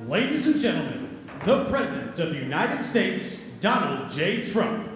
Ladies and gentlemen, the President of the United States, Donald J. Trump.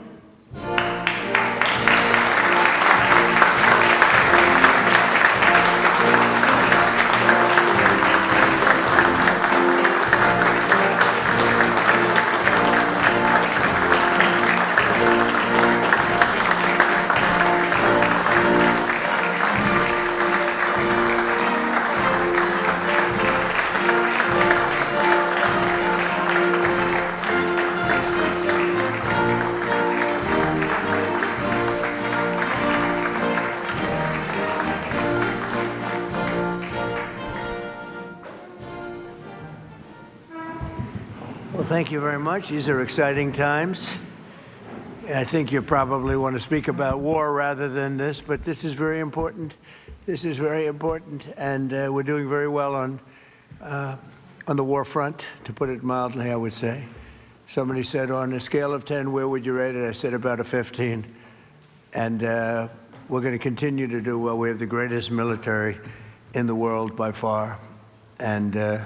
Well, thank you very much. These are exciting times. I think you probably want to speak about war rather than this, but this is very important. This is very important, and we're doing very well on the war front, to put it mildly, I would say. Somebody said, on a scale of 10, where would you rate it? I said about a 15. And we're going to continue to do well. We have the greatest military in the world by far. And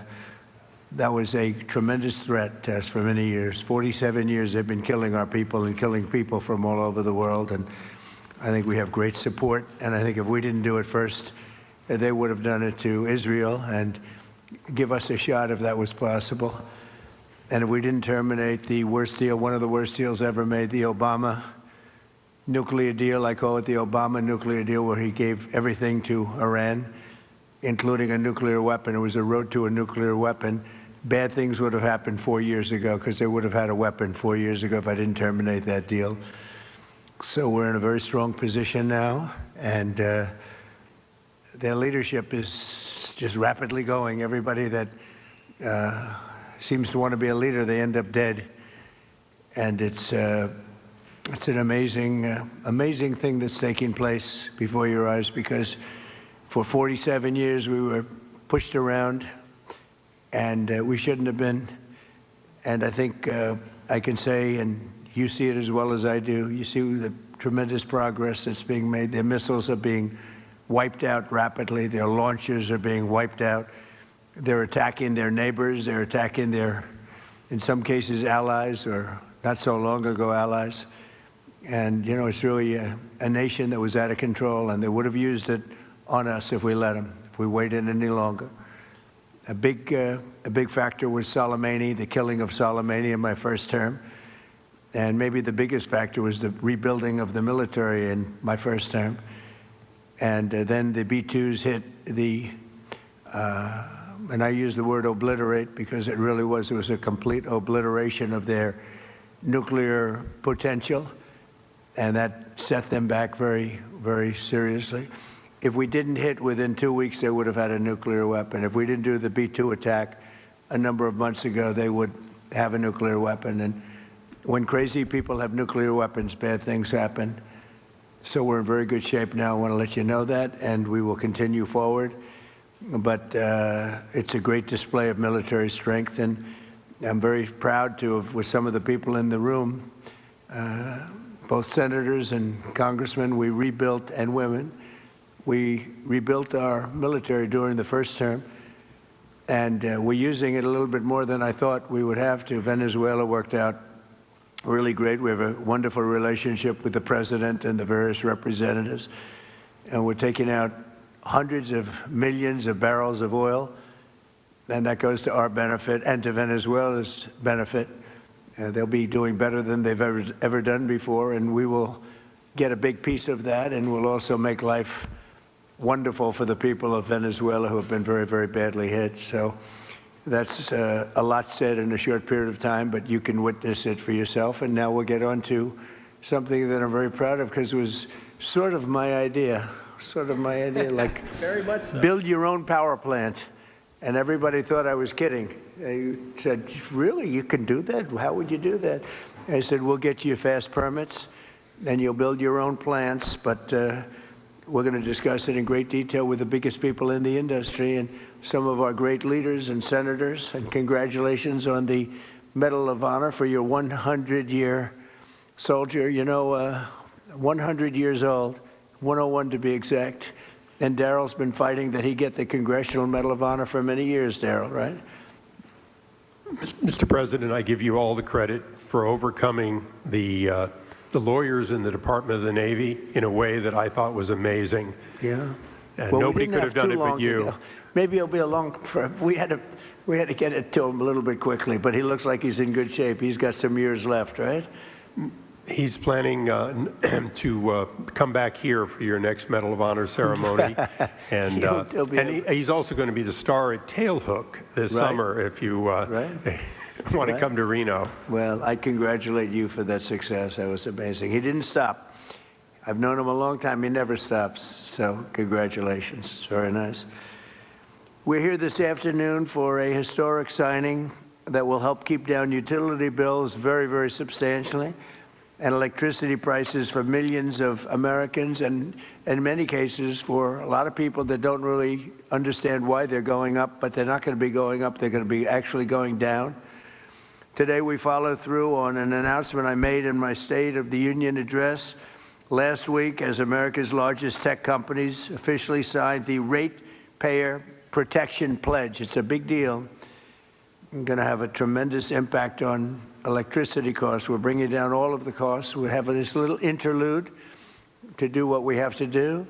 that was a tremendous threat to us for many years. 47 years they've been killing our people and killing people from all over the world. And I think we have great support. And I think if we didn't do it first, they would have done it to Israel and give us a shot if that was possible. And if we didn't terminate the worst deal, one of the worst deals ever made, the Obama nuclear deal, I call it the Obama nuclear deal, where he gave everything to Iran, including a nuclear weapon. It was a road to a nuclear weapon. Bad things would have happened 4 years ago, because they would have had a weapon 4 years ago if I didn't terminate that deal. So we're in a very strong position now, and their leadership is just rapidly going. Everybody that seems to want to be a leader, they end up dead. And it's an amazing thing that's taking place before your eyes, because for 47 years we were pushed around, and we shouldn't have been. And I think I can say, and you see it as well as I do, you see the tremendous progress that's being made. Their missiles are being wiped out rapidly. Their launchers are being wiped out. They're attacking their neighbors. They're attacking their, in some cases, allies, or not so long ago allies. And, you know, it's really a nation that was out of control, and they would have used it on us if we let them, if we waited any longer. A big factor was Soleimani, the killing of Soleimani in my first term. And maybe the biggest factor was the rebuilding of the military in my first term. And then the B-2s hit the, and I use the word obliterate because it really was, a complete obliteration of their nuclear potential. And that set them back very, very seriously. If we didn't hit within 2 weeks, they would have had a nuclear weapon. If we didn't do the B-2 attack a number of months ago, they would have a nuclear weapon. And when crazy people have nuclear weapons, bad things happen. So we're in very good shape now. I want to let you know that, and we will continue forward. But it's a great display of military strength, and I'm very proud to have, with some of the people in the room, both senators and congressmen, we rebuilt, and women, we rebuilt our military during the first term, and we're using it a little bit more than I thought we would have to. Venezuela worked out really great. We have a wonderful relationship with the president and the various representatives, and we're taking out hundreds of millions of barrels of oil, and that goes to our benefit and to Venezuela's benefit. They'll be doing better than they've ever done before, and we will get a big piece of that, and we'll also make life wonderful for the people of Venezuela who have been very, very badly hit. So that's a lot said in a short period of time, but you can witness it for yourself. And now we'll get on to something that I'm very proud of, because it was sort of my idea, like Very much so. Build your own power plant. And everybody thought I was kidding. They said, really, you can do that? How would you do that? I said, we'll get you fast permits, and you'll build your own plants, but we're going to discuss it in great detail with the biggest people in the industry and some of our great leaders and senators. And congratulations on the Medal of Honor for your 100-year soldier. You know, 100 years old, 101 to be exact. And Daryl's been fighting that he get the Congressional Medal of Honor for many years, Daryl, right? Mr. President, I give you all the credit for overcoming the lawyers in the Department of the Navy in a way that I thought was amazing. Yeah. And Well, nobody could have done it but you. Maybe it'll be a long. We had to get it to him a little bit quickly, but he looks like he's in good shape. He's got some years left, right? He's planning to come back here for your next Medal of Honor ceremony, and he's also going to be the star at Tailhook this summer if you want to come to Reno. Well, I congratulate you for that success. That was amazing. He didn't stop. I've known him a long time. He never stops. So congratulations. It's very nice. We're here this afternoon for a historic signing that will help keep down utility bills very, very substantially, and electricity prices for millions of Americans, and in many cases for a lot of people that don't really understand why they're going up, but they're not going to be going up. They're going to be actually going down. Today we follow through on an announcement I made in my State of the Union address last week as America's largest tech companies officially signed the Ratepayer Protection Pledge. It's a big deal. It's going to have a tremendous impact on electricity costs. We're bringing down all of the costs. We have this little interlude to do what we have to do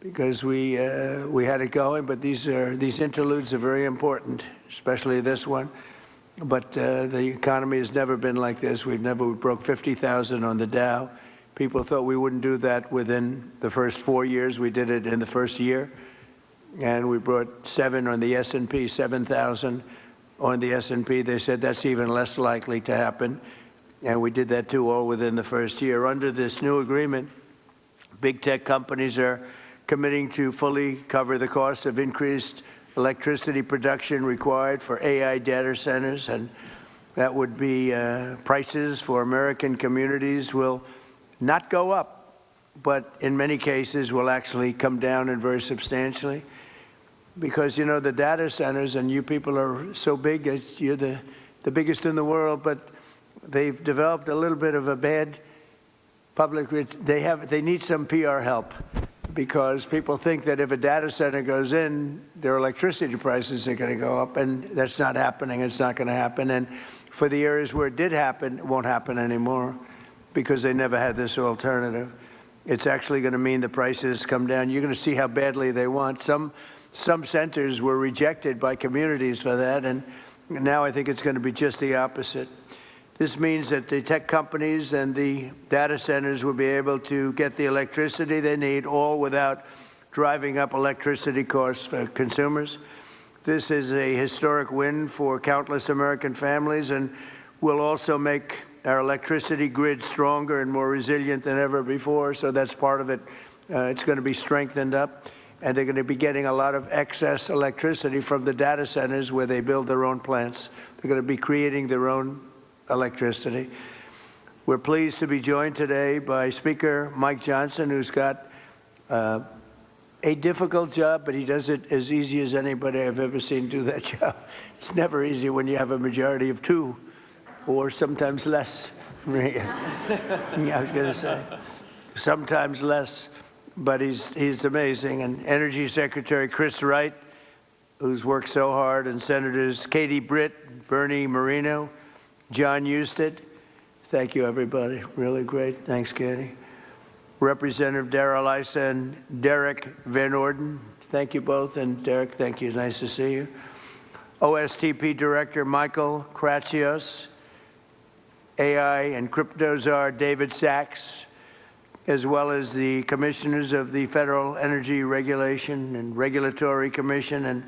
because we had it going, but these interludes are very important, especially this one. But the economy has never been like this. We broke 50,000 on the Dow. People thought we wouldn't do that within the first 4 years. We did it in the first year. And we brought 7 on the S&P, 7,000 on the S&P. They said that's even less likely to happen. And we did that too, all within the first year. Under this new agreement, big tech companies are committing to fully cover the cost of increased electricity production required for AI data centers. And that would be prices for American communities will not go up, but in many cases will actually come down and very substantially. Because, you know, the data centers, and you people are so big, you're the biggest in the world, but they've developed a little bit of a bad public, they need some PR help, because people think that if a data center goes in, their electricity prices are going to go up, and that's not happening. It's not going to happen. And for the areas where it did happen, it won't happen anymore because they never had this alternative. It's actually going to mean the prices come down. You're going to see how badly they want. Some centers were rejected by communities for that, and now I think it's going to be just the opposite. This means that the tech companies and the data centers will be able to get the electricity they need, all without driving up electricity costs for consumers. This is a historic win for countless American families, and will also make our electricity grid stronger and more resilient than ever before, so that's part of it. It's going to be strengthened up. And they're going to be getting a lot of excess electricity from the data centers where they build their own plants. They're going to be creating their own electricity. We're pleased to be joined today by Speaker Mike Johnson, who's got a difficult job, but he does it as easy as anybody I've ever seen do that job. It's never easy when you have a majority of 2, or sometimes less. I was going to say, sometimes less. But he's amazing. And Energy Secretary Chris Wright, who's worked so hard, and Senators Katie Britt, Bernie Moreno, John Husted. Thank you, everybody. Really great. Thanks, Katie. Representative Darrell Issa and Derek Van Orden. Thank you both. And Derek, thank you. Nice to see you. OSTP Director Michael Kratsios, AI and crypto czar David Sachs, as well as the commissioners of the Federal Energy Regulation and Regulatory Commission, and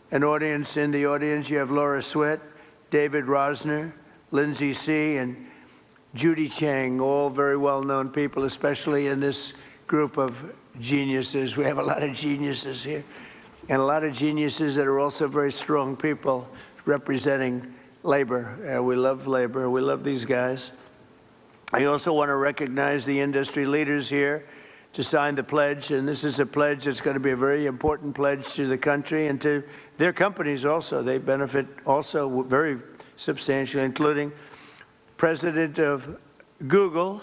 an audience. In the audience, you have Laura Swett, David Rosner, Lindsay C., and Judy Chang, all very well-known people, especially in this group of geniuses. We have a lot of geniuses here, and a lot of geniuses that are also very strong people representing labor. We love labor. We love these guys. I also want to recognize the industry leaders here to sign the pledge, and this is a pledge that's going to be a very important pledge to the country and to their companies also. They benefit also very substantially, including President of Google,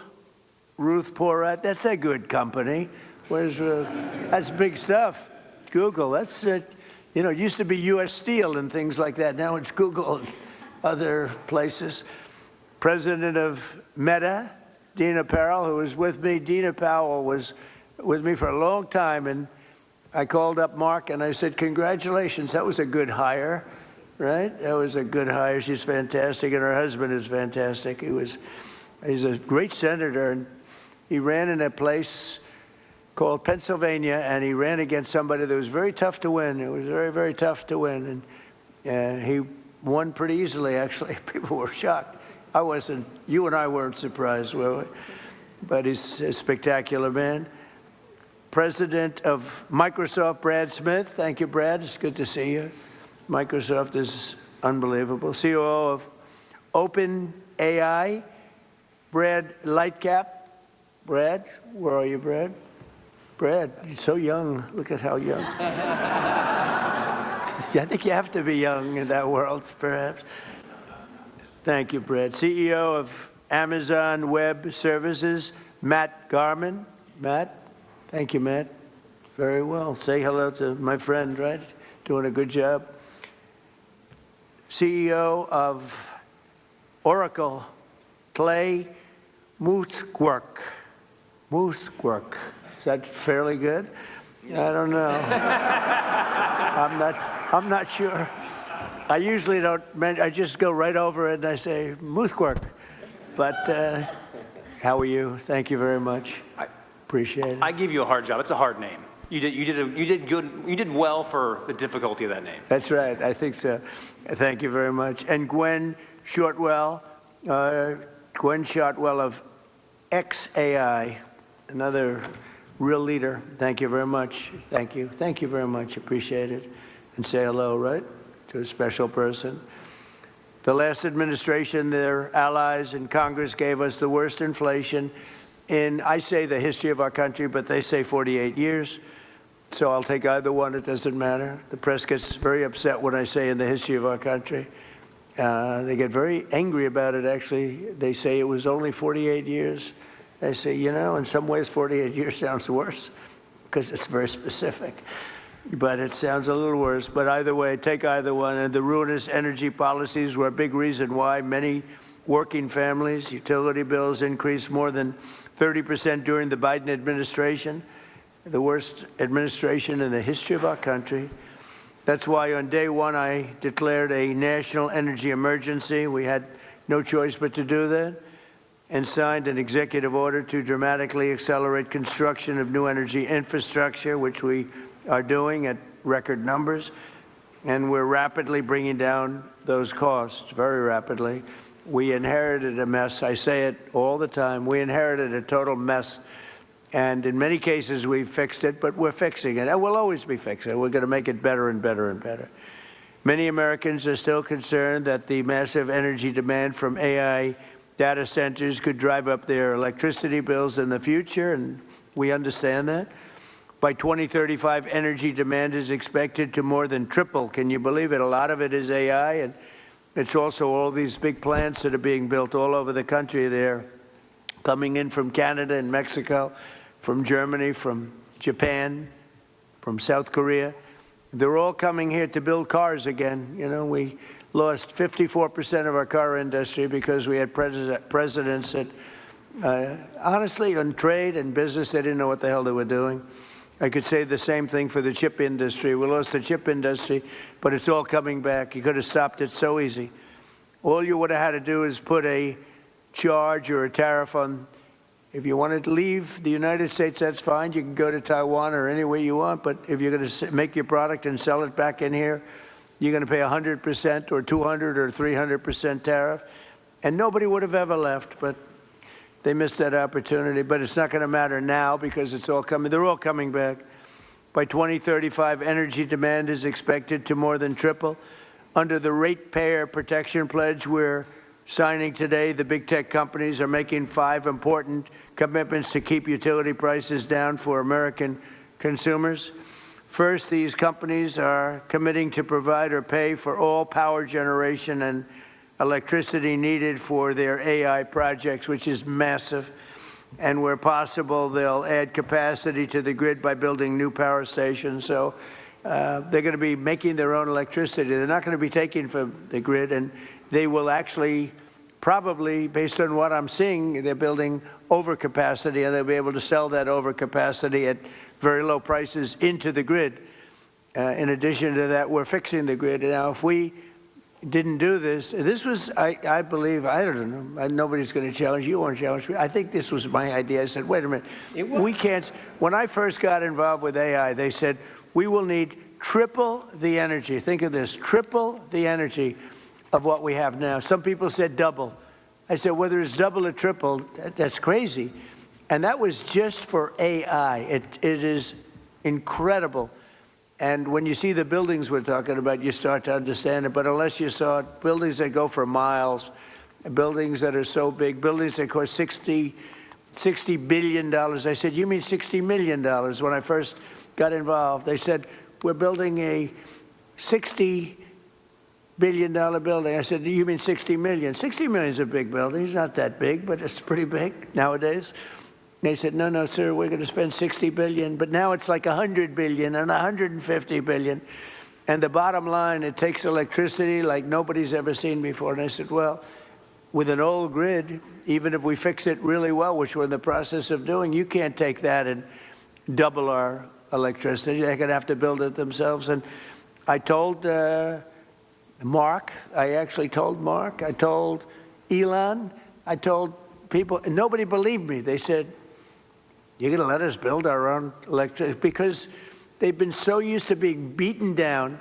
Ruth Porat. That's a good company. That's big stuff. Google, that's it. You know, it used to be U.S. Steel and things like that. Now it's Google and other places. President of Meta, Dina Powell, who was with me. Dina Powell was with me for a long time, and I called up Mark and I said, congratulations, that was a good hire, right? That was a good hire. She's fantastic, and her husband is fantastic. He's a great senator, and he ran in a place called Pennsylvania, and he ran against somebody that was very tough to win. It was very, very tough to win, and he won pretty easily, actually. People were shocked. I wasn't, you and I weren't surprised, were we? But he's a spectacular man. President of Microsoft, Brad Smith. Thank you, Brad. It's good to see you. Microsoft is unbelievable. COO of OpenAI, Brad Lightcap. Brad, where are you, Brad? Brad, you're so young. Look at how young. I think you have to be young in that world, perhaps. Thank you, Brad. CEO of Amazon Web Services, Matt Garman. Matt, thank you, Matt. Very well. Say hello to my friend, right? Doing a good job. CEO of Oracle, Clay Mooskwerk. Mooskwerk. Is that fairly good? I don't know. I'm not sure. I usually don't, I just go right over it and I say, Mooskwerk. But how are you? Thank you very much. Appreciate it. I give you a hard job. It's a hard name. You did good. You did well for the difficulty of that name. That's right. I think so. Thank you very much. And Gwen Shortwell of XAI, another real leader. Thank you very much. Thank you. Thank you very much. Appreciate it. And say hello, right, to a special person. The last administration, their allies in Congress gave us the worst inflation in, I say, the history of our country, but they say 48 years. So I'll take either one. It doesn't matter. The press gets very upset when I say in the history of our country. They get very angry about it, actually. They say it was only 48 years. I say, you know, in some ways 48 years sounds worse because it's very specific. But it sounds a little worse. But either way, take either one. And the ruinous energy policies were a big reason why many working families' utility bills increased more than 30% during the Biden administration, the worst administration in the history of our country. That's why on day one I declared a national energy emergency. We had no choice but to do that, and signed an executive order to dramatically accelerate construction of new energy infrastructure, which we are doing at record numbers. And we're rapidly bringing down those costs, very rapidly. We inherited a mess. I say it all the time. We inherited a total mess. And in many cases, we've fixed it, but we're fixing it. And we'll always be fixing it. We're going to make it better and better and better. Many Americans are still concerned that the massive energy demand from AI data centers could drive up their electricity bills in the future, and we understand that. By 2035, energy demand is expected to more than triple. Can you believe it? A lot of it is AI, and it's also all these big plants that are being built all over the country. They're coming in from Canada and Mexico, from Germany, from Japan, from South Korea. They're all coming here to build cars again. You know, we lost 54% of our car industry because we had presidents that, honestly, on trade and business, they didn't know what the hell they were doing. I could say the same thing for the chip industry. We lost the chip industry, but it's all coming back. You could have stopped it so easy. All you would have had to do is put a charge or a tariff on. If you wanted to leave the United States, that's fine. You can go to Taiwan or anywhere you want. But if you're going to make your product and sell it back in here, you're going to pay 100% or 200 or 300% tariff. And nobody would have ever left, but they missed that opportunity. But it's not going to matter now because it's all coming. They're all coming back. By 2035, energy demand is expected to more than triple. Under the Ratepayer Protection Pledge, we're signing today, the big tech companies are making 5 important commitments to keep utility prices down for American consumers. First, these companies are committing to provide or pay for all power generation and electricity needed for their AI projects, which is massive. And where possible, they'll add capacity to the grid by building new power stations. So they're going to be making their own electricity. They're not going to be taking from the grid, and they will actually probably, based on what I'm seeing, they're building overcapacity, and they'll be able to sell that overcapacity at very low prices into the grid. In addition to that, we're fixing the grid. Now, if we didn't do this, this was, I believe, I don't know, nobody's going to challenge you, won't challenge me. I think this was my idea. I said, wait a minute, we can't, when I first got involved with AI, they said, we will need triple the energy. Think of this, triple the energy of what we have now. Some people said double. I said, whether it's double or triple, that's crazy. And that was just for AI. It is incredible. And when you see the buildings we're talking about, you start to understand it. But unless you saw buildings that go for miles, buildings that are so big, buildings that cost $60 billion. I said, you mean $60 million? When I first got involved, they said, we're building a $60 billion building. I said, you mean 60 million? 60 million is a big building. It's not that big, but it's pretty big nowadays. They said, no, no, sir, we're going to spend 60 billion, but now it's like 100 billion and 150 billion. And the bottom line, it takes electricity like nobody's ever seen before. And I said, well, with an old grid, even if we fix it really well, which we're in the process of doing, you can't take that and double our electricity. They're going to have to build it themselves. And I told Mark, I actually told Mark, I told Elon, I told people, and nobody believed me. They said, you're going to let us build our own electricity? Because they've been so used to being beaten down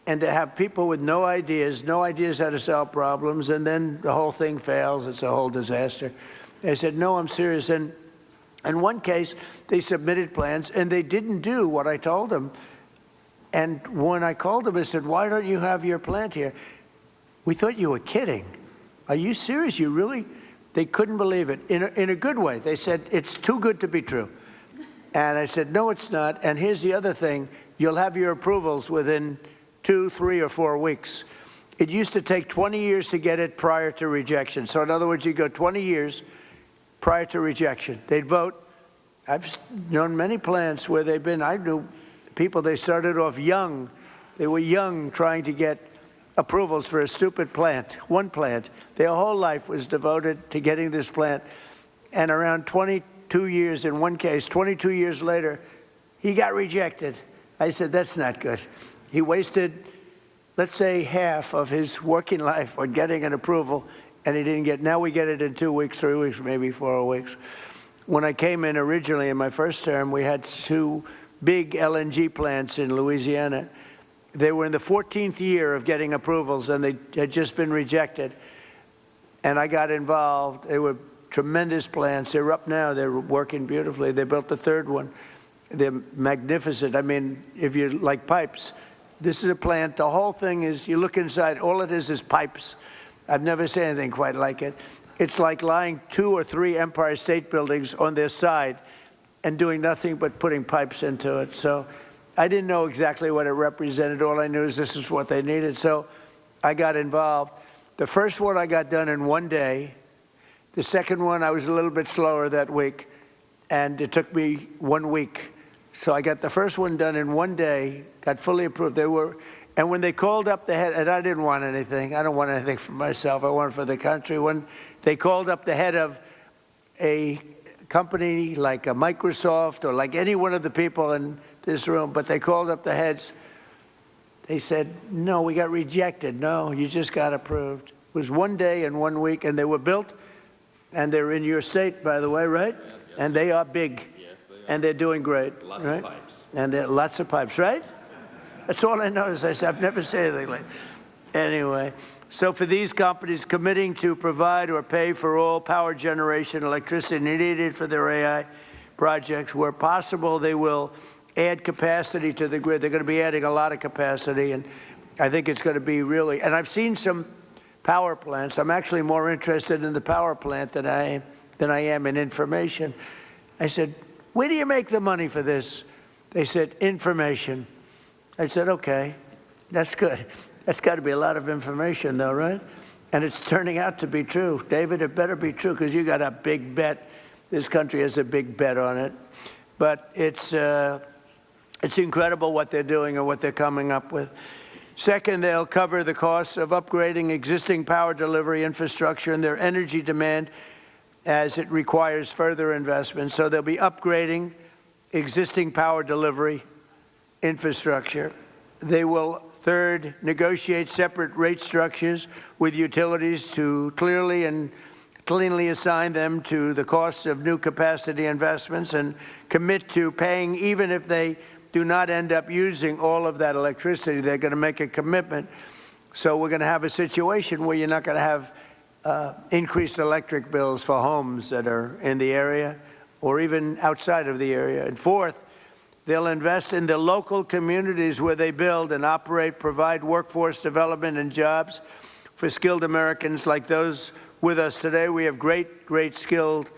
and to have people with no ideas how to solve problems, and then the whole thing fails. It's a whole disaster. They said, no, I'm serious. And in one case, they submitted plans, and they didn't do what I told them. And when I called them, I said, why don't you have your plant here? We thought you were kidding. Are you serious? You really? They couldn't believe it, in a good way. They said, it's too good to be true. And I said, no, it's not. And here's the other thing. You'll have your approvals within 2, 3, or 4 weeks. It used to take 20 years to get it prior to rejection. So in other words, you go 20 years prior to rejection. They'd vote. I've known many plants where they've been, I knew people, they started off young. They were young trying to get approvals for a stupid plant, one plant. Their whole life was devoted to getting this plant. And around 22 years, in one case, 22 years later, he got rejected. I said, that's not good. He wasted, let's say, half of his working life on getting an approval, and he didn't get, now we get it in 2 weeks, 3 weeks, maybe 4 weeks. When I came in originally in my first term, we had 2 big LNG plants in Louisiana. They were in the 14th year of getting approvals, and they had just been rejected. And I got involved. They were tremendous plants. They're up now. They're working beautifully. They built the 3rd one. They're magnificent. I mean, if you like pipes, this is a plant. The whole thing is, you look inside, all it is pipes. I've never seen anything quite like it. It's like lying 2 or 3 Empire State Buildings on their side and doing nothing but putting pipes into it. So I didn't know exactly what it represented. All I knew is this is what they needed. So I got involved. The first one I got done in 1 day. The second one, I was a little bit slower that week, and it took me 1 week. So I got the first one done in 1 day, got fully approved. And when they called up the head, and I didn't want anything. I don't want anything for myself. I want it for the country. When they called up the head of a company like a Microsoft or like any one of the people in this room, but they called up the heads. They said, no, we got rejected. No, you just got approved. It was 1 day and 1 week, and they were built, and they're in your state, by the way, right? Yes. And they are big. Yes, they are. And they're doing great. Lots of pipes. And there are lots of pipes, right? That's all I noticed. I said, I've never seen anything like that. Anyway, so for these companies committing to provide or pay for all power generation electricity needed for their AI projects, where possible, they will add capacity to the grid. They're going to be adding a lot of capacity, and I think it's going to be really, and I've seen some power plants. I'm actually more interested in the power plant than I am in information. I said, where do you make the money for this? They said, information. I said, okay, that's good. That's got to be a lot of information, though, right? And it's turning out to be true. David, it better be true, because you got a big bet. This country has a big bet on it. But it's incredible what they're doing and what they're coming up with. Second, they'll cover the costs of upgrading existing power delivery infrastructure and their energy demand as it requires further investment. So they'll be upgrading existing power delivery infrastructure. They will, third, negotiate separate rate structures with utilities to clearly and cleanly assign them to the costs of new capacity investments and commit to paying even if they do not end up using all of that electricity. They're going to make a commitment. So we're going to have a situation where you're not going to have increased electric bills for homes that are in the area or even outside of the area. And fourth, they'll invest in the local communities where they build and operate, provide workforce development and jobs for skilled Americans like those with us today. We have great skilled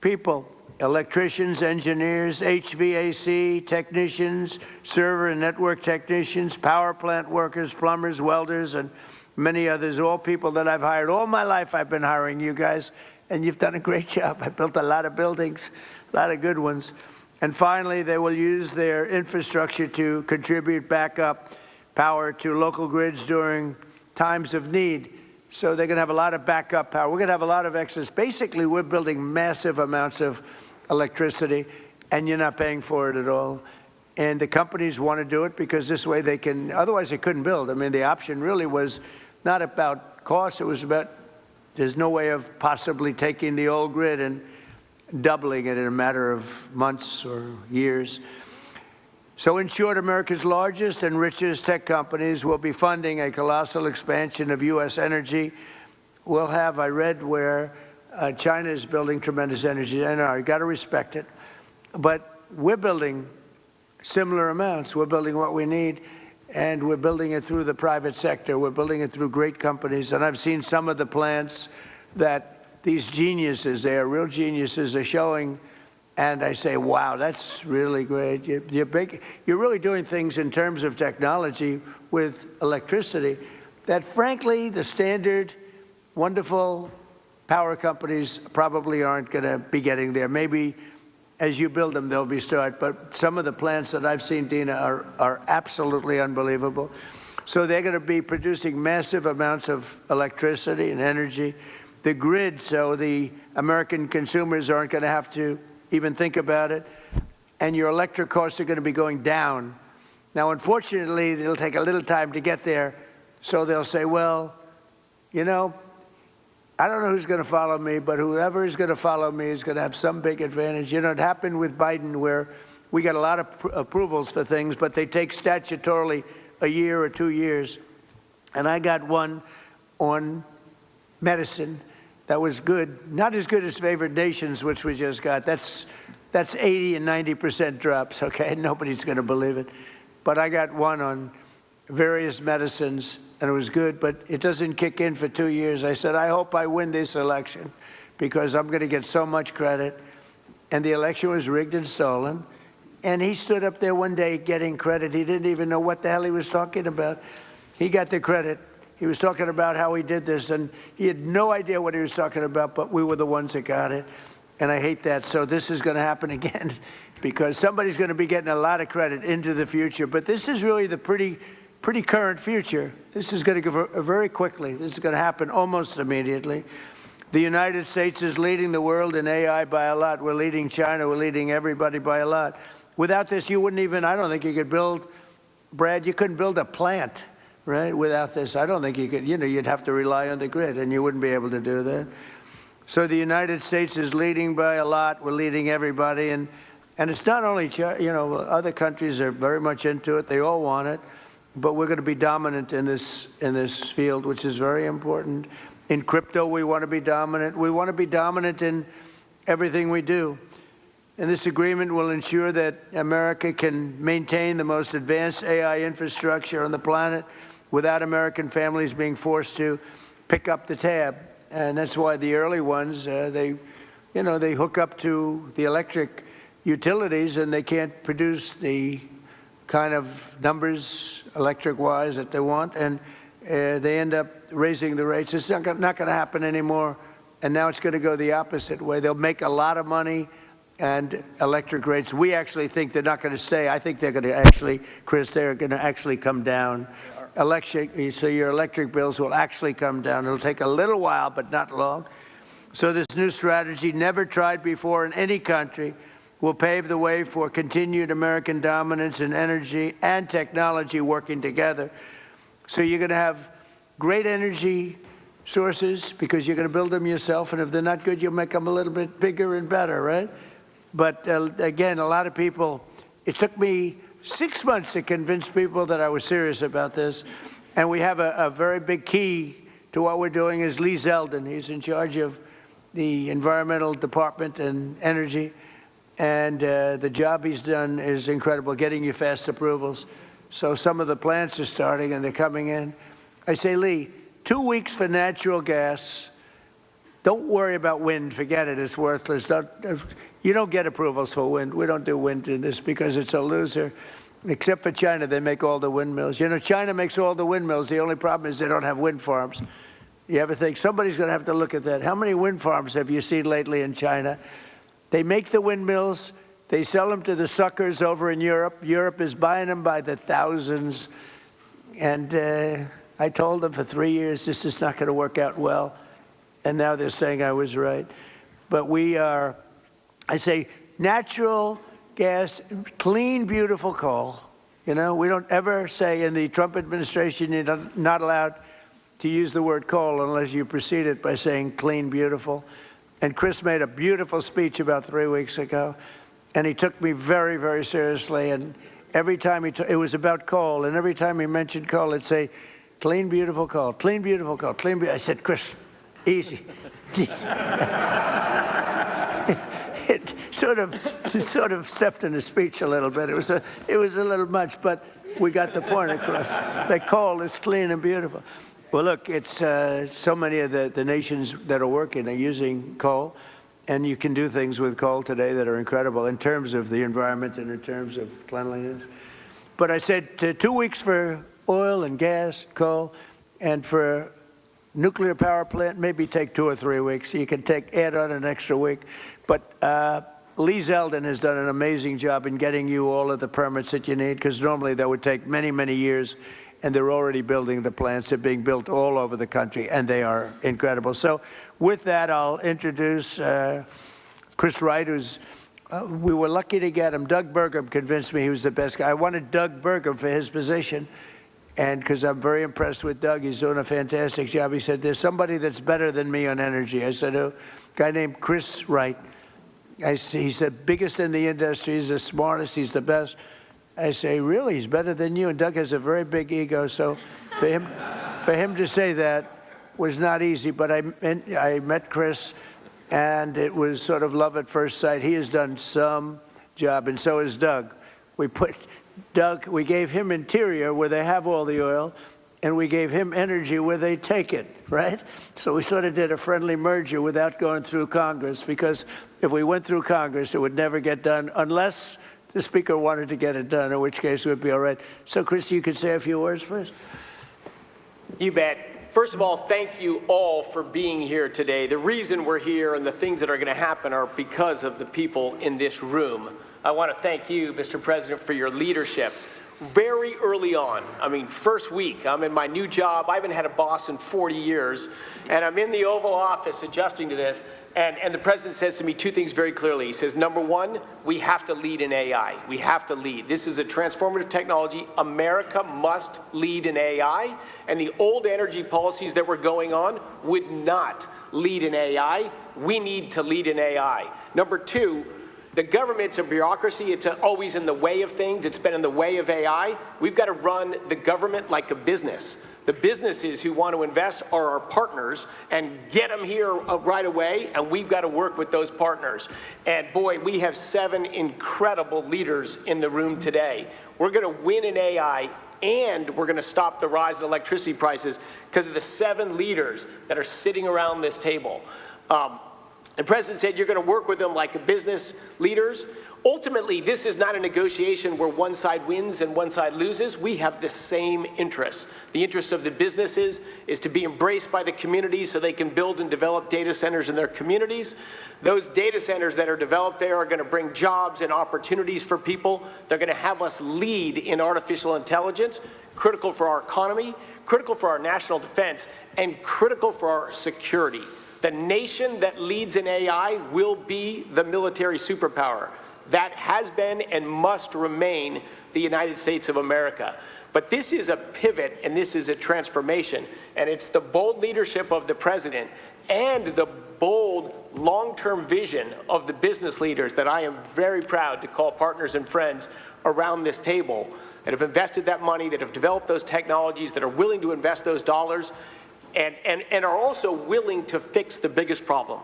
people, electricians, engineers, HVAC technicians, server and network technicians, power plant workers, plumbers, welders, and many others, all people that I've hired. All my life I've been hiring you guys, and you've done a great job. I built a lot of buildings, a lot of good ones. And finally, they will use their infrastructure to contribute backup power to local grids during times of need. So they're going to have a lot of backup power. We're going to have a lot of excess. Basically, we're building massive amounts of electricity, and you're not paying for it at all. And the companies want to do it because this way they can, otherwise they couldn't build. I mean, the option really was not about cost. It was about there's no way of possibly taking the old grid and doubling it in a matter of months or years. So in short, America's largest and richest tech companies will be funding a colossal expansion of U.S. energy. We'll have, I read where China is building tremendous energy. I know, you got to respect it. But we're building similar amounts. We're building what we need, and we're building it through the private sector. We're building it through great companies. And I've seen some of the plants that these geniuses, they are real geniuses, are showing. And I say, wow, that's really great. You're really doing things in terms of technology with electricity that, frankly, the standard, wonderful power companies probably aren't going to be getting there. Maybe as you build them, they'll be start. But some of the plants that I've seen, Dina, are absolutely unbelievable. So they're going to be producing massive amounts of electricity and energy. The grid, so the American consumers aren't going to have to even think about it, and your electric costs are going to be going down. Now, unfortunately, it'll take a little time to get there, so they'll say, well, you know, I don't know who's going to follow me, but whoever is going to follow me is going to have some big advantage. You know, it happened with Biden where we got a lot of approvals for things, but they take statutorily a year or 2 years. And I got one on medicine that was good, not as good as favored nations, which we just got. That's 80 and 90% drops, okay? Nobody's going to believe it. But I got one on various medicines, and it was good, but it doesn't kick in for 2 years. I said, I hope I win this election because I'm going to get so much credit. And the election was rigged and stolen. And he stood up there one day getting credit. He didn't even know what the hell he was talking about. He got the credit. He was talking about how he did this, and he had no idea what he was talking about, but we were the ones that got it. And I hate that. So this is going to happen again because somebody's going to be getting a lot of credit into the future. But this is really the pretty current future. This is going to go very quickly. This is going to happen almost immediately. The United States is leading the world in AI by a lot. We're leading China. We're leading everybody by a lot. Without this, you wouldn't even, I don't think you could build, Brad, you couldn't build a plant, right? Without this, I don't think you could, you know, you'd have to rely on the grid, and you wouldn't be able to do that. So the United States is leading by a lot. We're leading everybody. And it's not only, you know, other countries are very much into it. They all want it. But we're going to be dominant in this field, which is very important. In crypto, we want to be dominant. We want to be dominant in everything we do. And this agreement will ensure that America can maintain the most advanced AI infrastructure on the planet without American families being forced to pick up the tab. And that's why the early ones, they hook up to the electric utilities and they can't produce the kind of numbers electric-wise that they want, and they end up raising the rates. It's not going to happen anymore, and now it's going to go the opposite way. They'll make a lot of money, and electric rates, we actually think they're not going to stay. I think they're going to actually, Chris, they're going to actually come down. So your electric bills will actually come down. It'll take a little while, but not long. So this new strategy, never tried before in any country, will pave the way for continued American dominance in energy and technology working together. So you're going to have great energy sources because you're going to build them yourself, and if they're not good, you'll make them a little bit bigger and better, right? But again, a lot of people, it took me 6 months to convince people that I was serious about this, and we have a very big key to what we're doing is Lee Zeldin. He's in charge of the environmental department and energy. And the job he's done is incredible, getting you fast approvals. So some of the plants are starting and they're coming in. I say, Lee, 2 weeks for natural gas. Don't worry about wind. Forget it. It's worthless. You don't get approvals for wind. We don't do wind in this because it's a loser. Except for China, they make all the windmills. You know, China makes all the windmills. The only problem is they don't have wind farms. You ever think somebody's going to have to look at that? How many wind farms have you seen lately in China? They make the windmills, they sell them to the suckers over in Europe. Europe is buying them by the thousands. And I told them for 3 years, this is not going to work out well. And now they're saying I was right. But I say, natural gas, clean, beautiful coal. You know, we don't ever say in the Trump administration, you're not allowed to use the word coal unless you precede it by saying clean, beautiful. And Chris made a beautiful speech about 3 weeks ago, and he took me very, very seriously. And every time it was about coal, and every time he mentioned coal, it'd say, clean, beautiful coal, clean, beautiful coal, clean, beautiful. I said, Chris, easy. It sort of stepped in the speech a little bit. It was a little much, but we got the point across. That coal is clean and beautiful. Well, look, it's so many of the nations that are working are using coal, and you can do things with coal today that are incredible in terms of the environment and in terms of cleanliness. But I said 2 weeks for oil and gas, coal, and for nuclear power plant, maybe take 2 or 3 weeks. You can add on an extra week. But Lee Zeldin has done an amazing job in getting you all of the permits that you need, because normally that would take many, many years. And they're already building the plants. They're being built all over the country, and they are incredible. So with that, I'll introduce Chris Wright, we were lucky to get him. Doug Burgum convinced me he was the best guy. I wanted Doug Burgum for his position, and because I'm very impressed with Doug. He's doing a fantastic job. He said, there's somebody that's better than me on energy. I said, a guy named Chris Wright. He's the biggest in the industry. He's the smartest. He's the best. I say, really? He's better than you? And Doug has a very big ego, so for him to say that was not easy. But I met Chris, and it was sort of love at first sight. He has done some job, and so has Doug. We gave him interior where they have all the oil, and we gave him energy where they take it, right? So we sort of did a friendly merger without going through Congress, because if we went through Congress, it would never get done unless the Speaker wanted to get it done, in which case it would be all right. So, Chris, you could say a few words first? You bet. First of all, thank you all for being here today. The reason we're here and the things that are going to happen are because of the people in this room. I want to thank you, Mr. President, for your leadership. Very early on, I mean, first week, I'm in my new job. I haven't had a boss in 40 years, and I'm in the Oval Office adjusting to this. And the president says to me two things very clearly. He says, number one, we have to lead in AI. We have to lead. This is a transformative technology. America must lead in AI. And the old energy policies that were going on would not lead in AI. We need to lead in AI. Number two, The government's a bureaucracy. It's always in the way of things. It's been in the way of AI. We've got to run the government like a business. The businesses who want to invest are our partners and get them here right away, and we've got to work with those partners. And boy, we have 7 incredible leaders in the room today. We're going to win in AI, and we're going to stop the rise in electricity prices because of the 7 leaders that are sitting around this table. The president said you're going to work with them like business leaders. Ultimately, this is not a negotiation where one side wins and one side loses. We have the same interests. The interest of the businesses is to be embraced by the communities so they can build and develop data centers in their communities. Those data centers that are developed there are going to bring jobs and opportunities for people. They're going to have us lead in artificial intelligence, critical for our economy, critical for our national defense, and critical for our security. The nation that leads in AI will be the military superpower. That has been and must remain the United States of America. But this is a pivot and this is a transformation. And it's the bold leadership of the president and the bold long-term vision of the business leaders that I am very proud to call partners and friends around this table that have invested that money, that have developed those technologies, that are willing to invest those dollars, and are also willing to fix the biggest problem.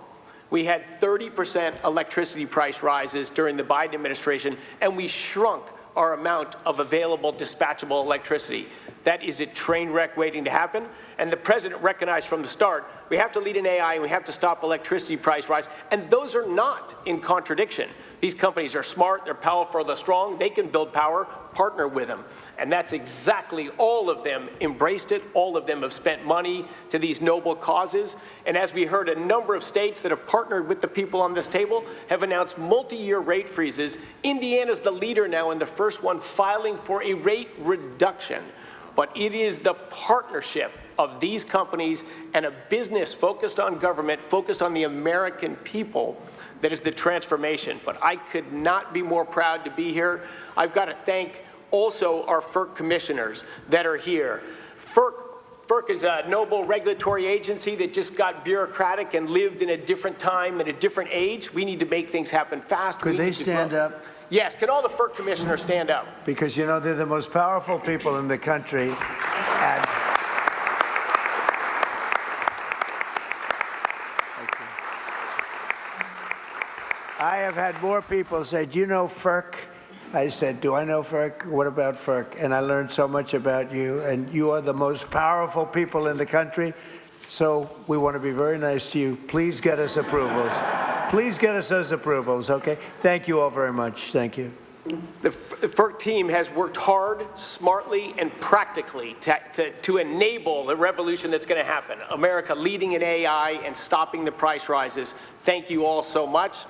We had 30% electricity price rises during the Biden administration, and we shrunk our amount of available dispatchable electricity. That is a train wreck waiting to happen, and the president recognized from the start, we have to lead in AI and we have to stop electricity price rise, and those are not in contradiction. These companies are smart, they're powerful, they're strong, they can build power, partner with them. And that's exactly, all of them embraced it, all of them have spent money to these noble causes. And as we heard, a number of states that have partnered with the people on this table have announced multi-year rate freezes. Indiana's the leader now and the first one filing for a rate reduction. But it is the partnership of these companies and a business focused on government, focused on the American people, that is the transformation. But I could not be more proud to be here. I've got to thank also our FERC commissioners that are here. FERC is a noble regulatory agency that just got bureaucratic and lived in a different time and a different age. We need to make things happen fast. Could they stand up? Yes, can all the FERC commissioners stand up? Because, you know, they're the most powerful people in the country. And I have had more people say, do you know FERC? I said, do I know FERC? What about FERC? And I learned so much about you, and you are the most powerful people in the country. So we want to be very nice to you. Please get us approvals. Please get us those approvals, okay? Thank you all very much. Thank you. The FERC team has worked hard, smartly, and practically to enable the revolution that's going to happen. America leading in AI and stopping the price rises. Thank you all so much.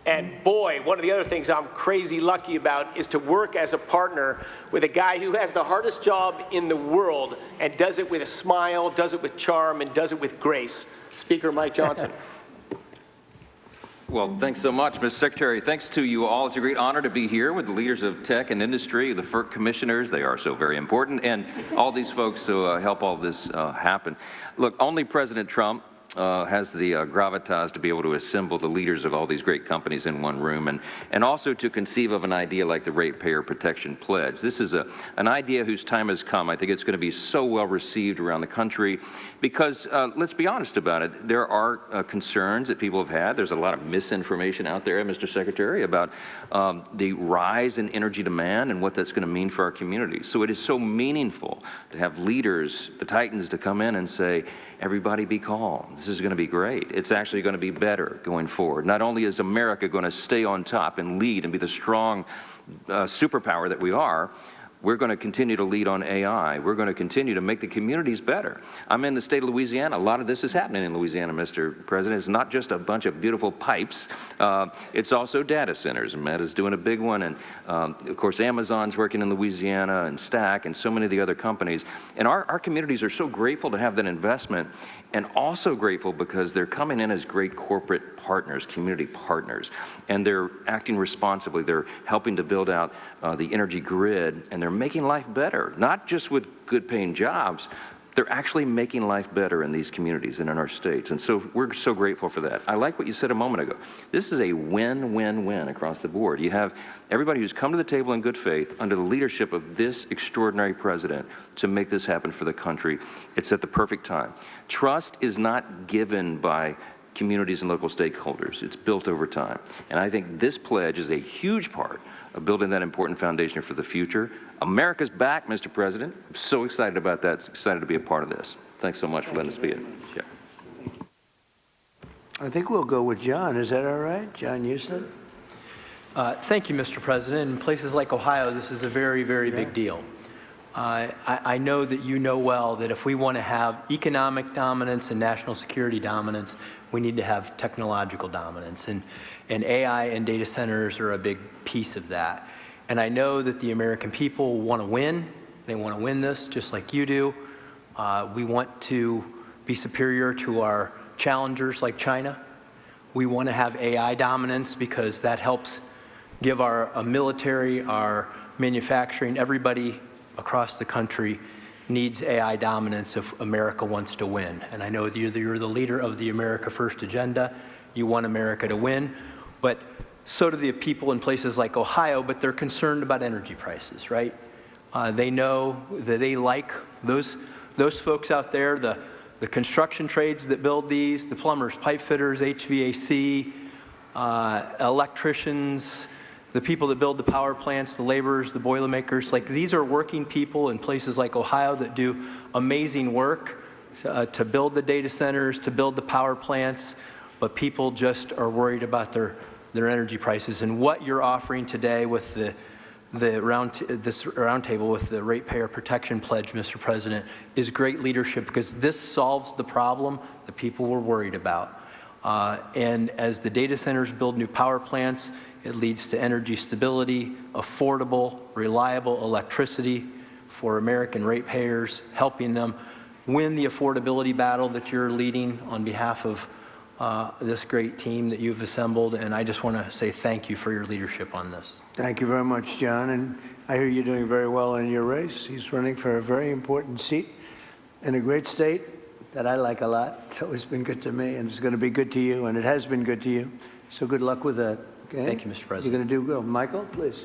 And boy, one of the other things I'm crazy lucky about is to work as a partner with a guy who has the hardest job in the world and does it with a smile, does it with charm, and does it with grace. Speaker Mike Johnson. Well, thanks so much, Mr. Secretary. Thanks to you all. It's a great honor to be here with the leaders of tech and industry, the FERC commissioners. They are so very important, and all these folks who help all this happen. Look, only President Trump has the gravitas to be able to assemble the leaders of all these great companies in one room, and also to conceive of an idea like the Ratepayer Protection Pledge. This is an idea whose time has come. I think it's going to be so well received around the country because, let's be honest about it, there are concerns that people have had. There's a lot of misinformation out there, Mr. Secretary, about the rise in energy demand and what that's going to mean for our communities. So it is so meaningful to have leaders, the titans, to come in and say, everybody be calm. This is going to be great. It's actually going to be better going forward. Not only is America going to stay on top and lead and be the strong superpower that we are, we're going to continue to lead on AI. We're going to continue to make the communities better. I'm in the state of Louisiana. A lot of this is happening in Louisiana, Mr. President. It's not just a bunch of beautiful pipes. It's also data centers. And Meta's doing a big one. And, of course, Amazon's working in Louisiana, and Stack, and so many of the other companies. And our communities are so grateful to have that investment, and also grateful because they're coming in as great corporate partners, community partners, and they're acting responsibly. They're helping to build out the energy grid, and they're making life better, not just with good-paying jobs, They're actually making life better in these communities and in our states. And so we're so grateful for that. I like what you said a moment ago. This is a win-win-win across the board. You have everybody who's come to the table in good faith under the leadership of this extraordinary president to make this happen for the country. It's at the perfect time. Trust is not given by communities and local stakeholders. It's built over time. And I think this pledge is a huge part of building that important foundation for the future. America's back, Mr. President. I'm so excited about that. Excited to be a part of this. Thanks so much for letting us be in. Yeah. I think we'll go with John. Is that all right? John Houston? Thank you, Mr. President. In places like Ohio, this is a very, very big deal. I know that you know well that if we want to have economic dominance and national security dominance, we need to have technological dominance. And AI and data centers are a big piece of that. And I know that the American people want to win. They want to win this just like you do. We want to be superior to our challengers like China. We want to have AI dominance because that helps give our military, our manufacturing, everybody across the country needs AI dominance if America wants to win. And I know that you're the leader of the America First agenda. You want America to win, but so do the people in places like Ohio, but they're concerned about energy prices, right? They know that they like those folks out there, the construction trades that build these, the plumbers, pipe fitters, HVAC, electricians, the people that build the power plants, the laborers, the boilermakers. Like, these are working people in places like Ohio that do amazing work to build the data centers, to build the power plants, but people just are worried about their energy prices. And what you're offering today with this roundtable with the Ratepayer Protection Pledge, Mr. President, is great leadership because this solves the problem that people were worried about. And as the data centers build new power plants, it leads to energy stability, affordable, reliable electricity for American ratepayers, helping them win the affordability battle that you're leading on behalf of this great team that you've assembled. And I just want to say thank you for your leadership on this. Thank you very much, John. And I hear you're doing very well in your race. He's running for a very important seat in a great state that I like a lot. It's always been good to me, and it's going to be good to you, and it has been good to you. So good luck with that. Okay? Thank you, Mr. President. You're going to do good. Michael, please.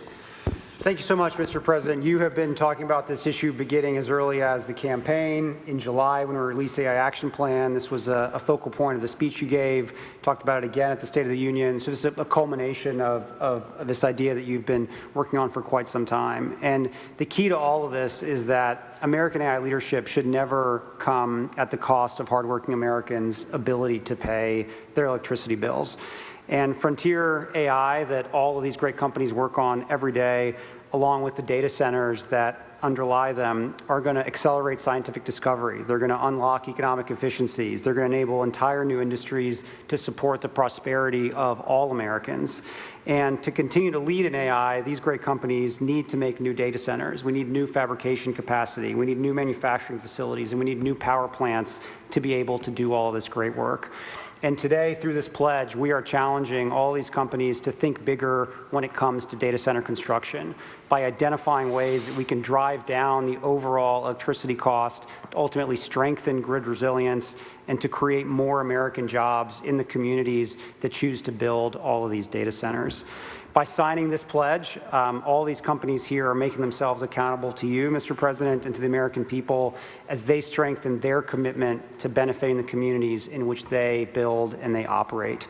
Thank you so much, Mr. President. You have been talking about this issue beginning as early as the campaign. In July, when we released the AI Action Plan, this was a focal point of the speech you gave. Talked about it again at the State of the Union. So this is a culmination of this idea that you've been working on for quite some time. And the key to all of this is that American AI leadership should never come at the cost of hardworking Americans' ability to pay their electricity bills. And Frontier AI that all of these great companies work on every day, along with the data centers that underlie them, are going to accelerate scientific discovery. They're going to unlock economic efficiencies. They're going to enable entire new industries to support the prosperity of all Americans. And to continue to lead in AI, these great companies need to make new data centers. We need new fabrication capacity. We need new manufacturing facilities, and we need new power plants to be able to do all this great work. And today, through this pledge, we are challenging all these companies to think bigger when it comes to data center construction by identifying ways that we can drive down the overall electricity cost, to ultimately strengthen grid resilience, and to create more American jobs in the communities that choose to build all of these data centers. By signing this pledge, all these companies here are making themselves accountable to you, Mr. President, and to the American people as they strengthen their commitment to benefiting the communities in which they build and they operate.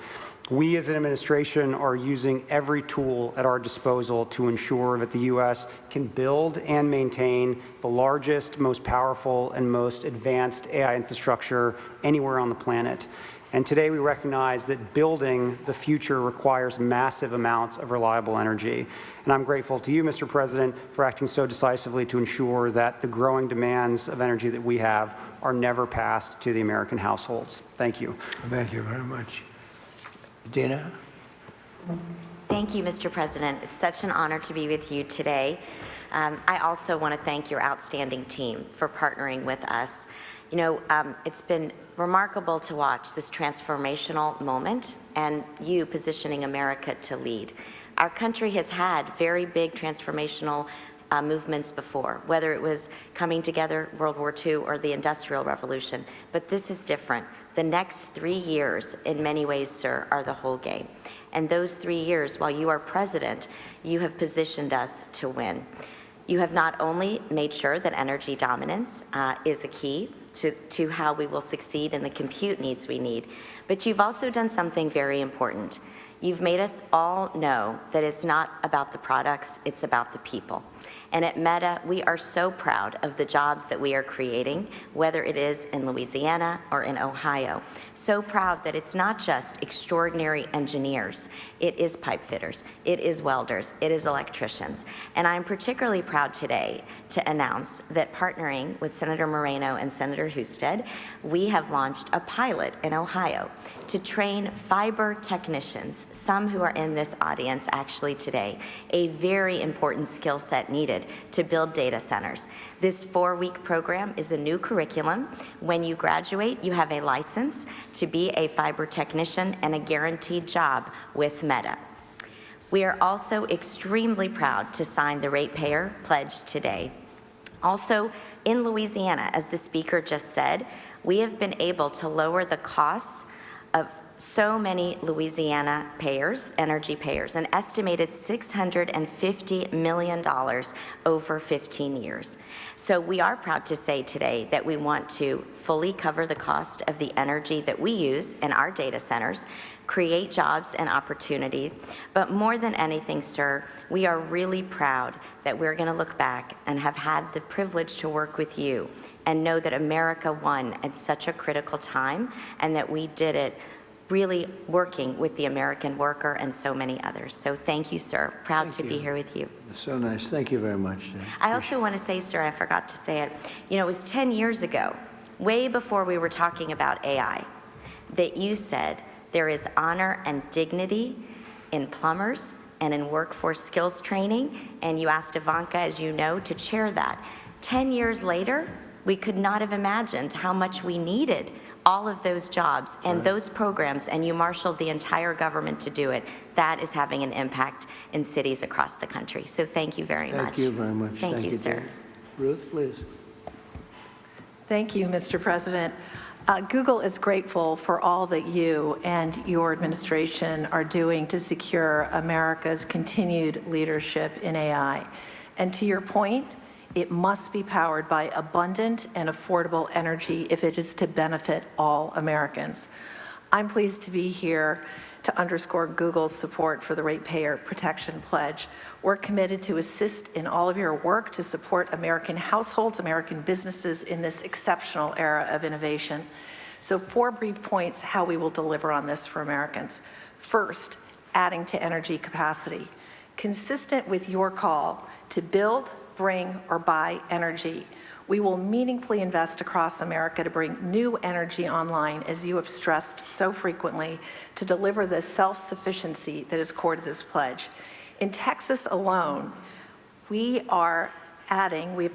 We as an administration are using every tool at our disposal to ensure that the U.S. can build and maintain the largest, most powerful, and most advanced AI infrastructure anywhere on the planet. And today we recognize that building the future requires massive amounts of reliable energy. And I'm grateful to you, Mr. President, for acting so decisively to ensure that the growing demands of energy that we have are never passed to the American households. Thank you. Thank you very much. Dina? Thank you, Mr. President. It's such an honor to be with you today. I also want to thank your outstanding team for partnering with us. You know, it's been remarkable to watch this transformational moment and you positioning America to lead. Our country has had very big transformational movements before, whether it was coming together, World War II, or the Industrial Revolution. But this is different. The next 3 years, in many ways, sir, are the whole game. And those 3 years, while you are president, you have positioned us to win. You have not only made sure that energy dominance is a key to how we will succeed in the compute needs we need, but you've also done something very important. You've made us all know that it's not about the products, it's about the people. And at Meta, we are so proud of the jobs that we are creating, whether it is in Louisiana or in Ohio. So proud that it's not just extraordinary engineers, it is pipe fitters, it is welders, it is electricians. And I'm particularly proud today to announce that partnering with Senator Moreno and Senator Husted, we have launched a pilot in Ohio to train fiber technicians, some who are in this audience actually today, a very important skill set needed to build data centers. This 4-week program is a new curriculum. When you graduate, you have a license to be a fiber technician and a guaranteed job with Meta. We are also extremely proud to sign the Ratepayer Pledge today. Also, in Louisiana, as the speaker just said, we have been able to lower the costs of so many Louisiana payers, energy payers, an estimated $650 million over 15 years. So we are proud to say today that we want to fully cover the cost of the energy that we use in our data centers, create jobs and opportunity, but more than anything, sir, we are really proud that we're going to look back and have had the privilege to work with you and know that America won at such a critical time and that we did it really working with the American worker and so many others. So thank you, sir. Proud to be here with you. So nice. Thank you very much. I also want to say, sir, I forgot to say it, you know, it was 10 years ago, way before we were talking about AI, that you said there is honor and dignity in plumbers and in workforce skills training, and you asked Ivanka, as you know, to chair that. 10 years later, we could not have imagined how much we needed all of those jobs and those programs, and you marshaled the entire government to do it. That is having an impact in cities across the country. So thank you very much. Thank you very much. Thank you, sir. Dave. Ruth, please. Thank you, Mr. President. Google is grateful for all that you and your administration are doing to secure America's continued leadership in AI. And to your point, it must be powered by abundant and affordable energy if it is to benefit all Americans. I'm pleased to be here to underscore Google's support for the Ratepayer Protection Pledge. We're committed to assist in all of your work to support American households, American businesses in this exceptional era of innovation. So 4 brief points how we will deliver on this for Americans. First, adding to energy capacity. Consistent with your call to build, bring, or buy energy, we will meaningfully invest across America to bring new energy online, as you have stressed so frequently, to deliver the self-sufficiency that is core to this pledge. In Texas alone, we've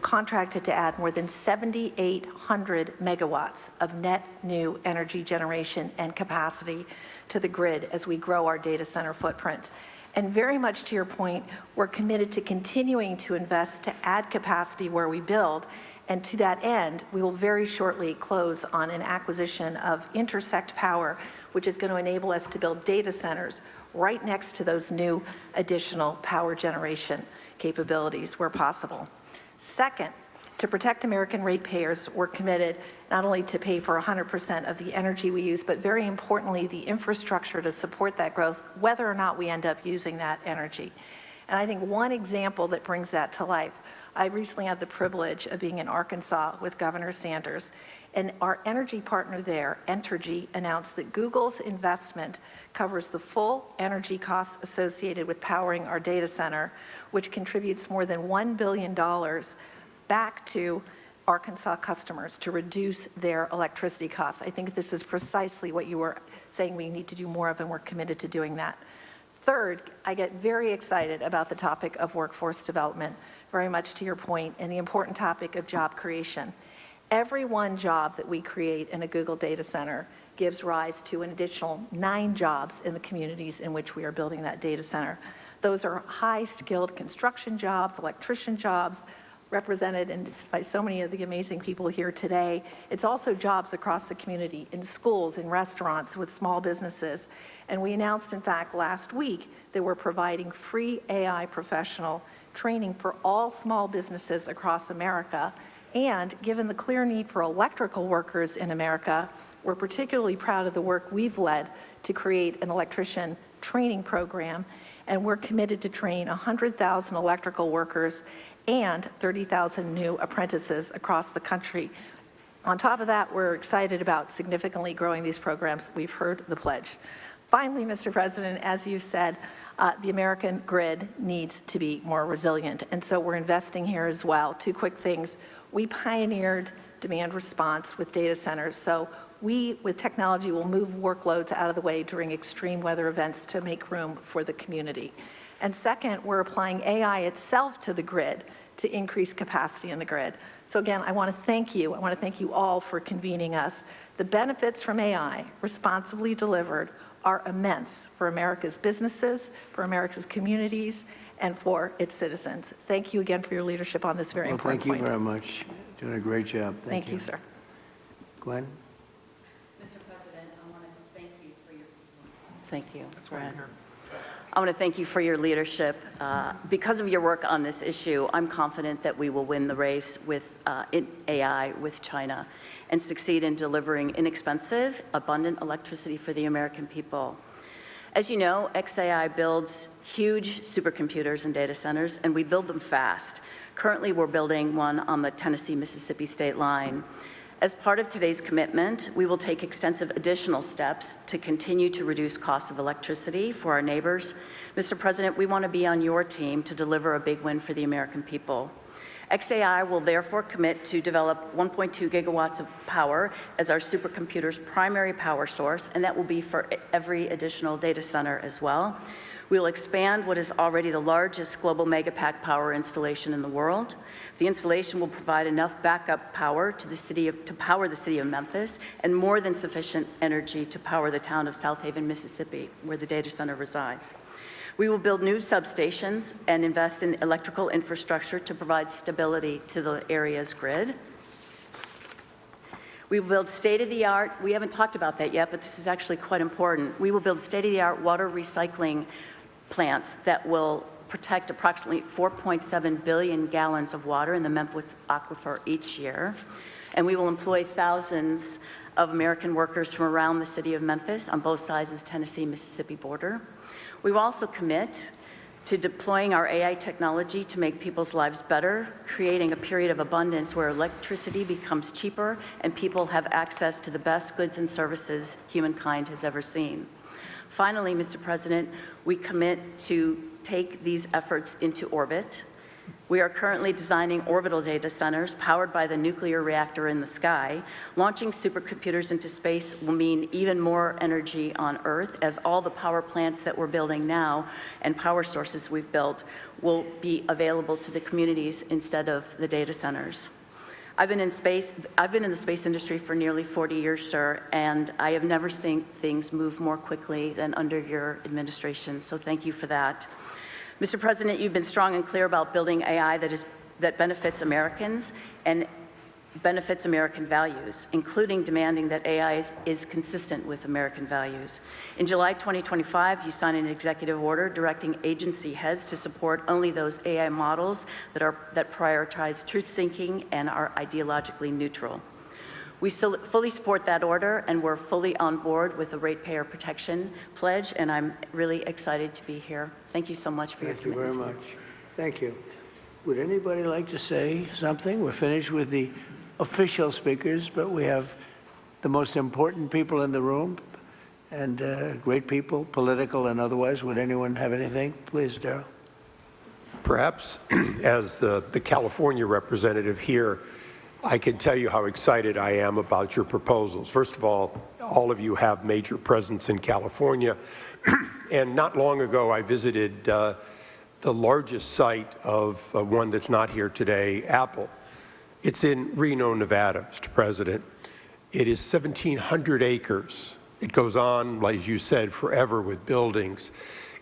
contracted to add more than 7,800 megawatts of net new energy generation and capacity to the grid as we grow our data center footprint. And very much to your point, we're committed to continuing to invest to add capacity where we build. And to that end, we will very shortly close on an acquisition of Intersect Power, which is going to enable us to build data centers right next to those new additional power generation capabilities where possible. Second, to protect American ratepayers, we're committed not only to pay for 100% of the energy we use, but very importantly, the infrastructure to support that growth, whether or not we end up using that energy. And I think one example that brings that to life, I recently had the privilege of being in Arkansas with Governor Sanders, and our energy partner there, Entergy, announced that Google's investment covers the full energy costs associated with powering our data center, which contributes more than $1 billion back to Arkansas customers to reduce their electricity costs. I think this is precisely what you were saying we need to do more of, and we're committed to doing that. Third, I get very excited about the topic of workforce development, very much to your point, and the important topic of job creation. Every one job that we create in a Google data center gives rise to an additional 9 jobs in the communities in which we are building that data center. Those are high-skilled construction jobs, electrician jobs, represented by so many of the amazing people here today. It's also jobs across the community, in schools, in restaurants, with small businesses. And we announced, in fact, last week that we're providing free AI professional training for all small businesses across America. And given the clear need for electrical workers in America, we're particularly proud of the work we've led to create an electrician training program. And we're committed to train 100,000 electrical workers and 30,000 new apprentices across the country. On top of that, we're excited about significantly growing these programs. We've heard the pledge. Finally, Mr. President, as you said, the American grid needs to be more resilient, and so we're investing here as well. Two quick things. We pioneered demand response with data centers, so we, with technology, will move workloads out of the way during extreme weather events to make room for the community. And second, we're applying AI itself to the grid to increase capacity in the grid. So again, I want to thank you. I want to thank you all for convening us. The benefits from AI, responsibly delivered, are immense for America's businesses, for America's communities, and for its citizens. Thank you again for your leadership on this very important point. Thank you very much. Doing a great job. Thank you, sir. Gwen? Mr. President, I want to thank you for your... Thank you, Brad. I want to thank you for your leadership. Because of your work on this issue, I'm confident that we will win the race with in AI with China and succeed in delivering inexpensive, abundant electricity for the American people. As you know, XAI builds huge supercomputers and data centers, and we build them fast. Currently, we're building one on the Tennessee-Mississippi state line. As part of today's commitment, we will take extensive additional steps to continue to reduce costs of electricity for our neighbors. Mr. President, we want to be on your team to deliver a big win for the American people. XAI will therefore commit to develop 1.2 gigawatts of power as our supercomputer's primary power source, and that will be for every additional data center as well. We'll expand what is already the largest global megapack power installation in the world. The installation will provide enough backup power to power the city of Memphis, and more than sufficient energy to power the town of South Haven, Mississippi, where the data center resides. We will build new substations and invest in electrical infrastructure to provide stability to the area's grid. We will build state-of-the-art, we haven't talked about that yet, but this is actually quite important. We will build state-of-the-art water recycling plants that will protect approximately 4.7 billion gallons of water in the Memphis aquifer each year. And we will employ thousands of American workers from around the city of Memphis on both sides of the Tennessee-Mississippi border. We will also commit to deploying our AI technology to make people's lives better, creating a period of abundance where electricity becomes cheaper and people have access to the best goods and services humankind has ever seen. Finally, Mr. President, we commit to take these efforts into orbit. We are currently designing orbital data centers powered by the nuclear reactor in the sky. Launching supercomputers into space will mean even more energy on Earth, as all the power plants that we're building now and power sources we've built will be available to the communities instead of the data centers. I've been in the space industry for nearly 40 years, sir, and I have never seen things move more quickly than under your administration, so thank you for that. Mr. President, you've been strong and clear about building AI that benefits Americans and benefits American values, including demanding that AI is consistent with American values. In July 2025, you signed an executive order directing agency heads to support only those AI models that prioritize truth-seeking and are ideologically neutral. We fully support that order, and we're fully on board with the Ratepayer Protection Pledge, and I'm really excited to be here. Thank you so much for your commitment. Thank you very much. Thank you. Would anybody like to say something? We're finished with the official speakers, but we have the most important people in the room, and great people, political and otherwise. Would anyone have anything? Please, Darrell. Perhaps as the California representative here, I can tell you how excited I am about your proposals. First of all of you have major presence in California. And not long ago, I visited the largest site of one that's not here today, Apple. It's in Reno, Nevada, Mr. President. It is 1,700 acres. It goes on, like you said, forever with buildings.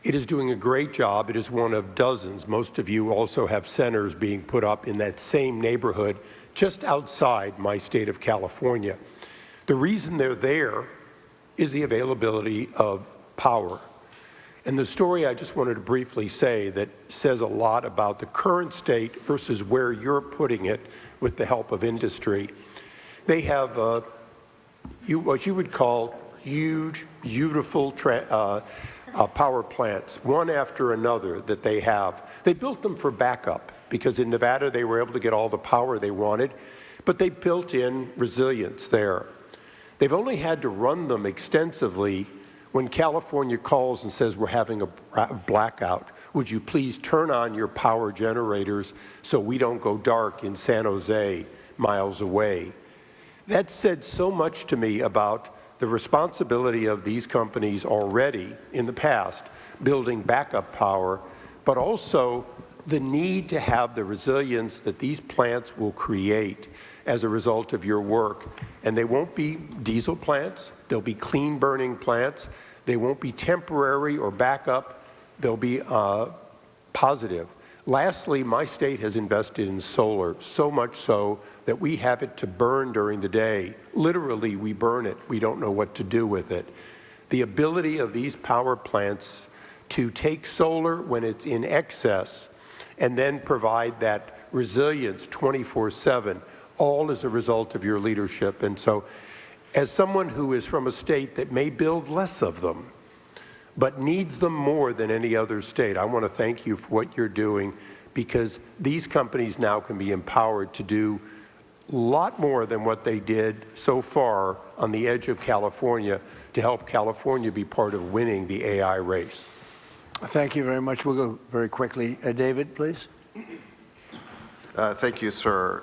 It is doing a great job. It is one of dozens. Most of you also have centers being put up in that same neighborhood just outside my state of California. The reason they're there is the availability of power. And the story I just wanted to briefly say that says a lot about the current state versus where you're putting it with the help of industry. They have what you would call huge, beautiful power plants, one after another that they have. They built them for backup because in Nevada they were able to get all the power they wanted, but they built in resilience there. They've only had to run them extensively when California calls and says we're having a blackout. Would you please turn on your power generators so we don't go dark in San Jose, miles away? That said so much to me about the responsibility of these companies already in the past building backup power, but also the need to have the resilience that these plants will create as a result of your work. And they won't be diesel plants, they'll be clean burning plants, they won't be temporary or backup, they'll be positive. Lastly, my state has invested in solar, so much so that we have it to burn during the day. Literally, we burn it. We don't know what to do with it. The ability of these power plants to take solar when it's in excess and then provide that resilience 24/7, all as a result of your leadership. And so, as someone who is from a state that may build less of them, but needs them more than any other state, I want to thank you for what you're doing, because these companies now can be empowered to do a lot more than what they did so far on the edge of California to help California be part of winning the AI race. Thank you very much. We'll go very quickly. David, please. Thank you, sir.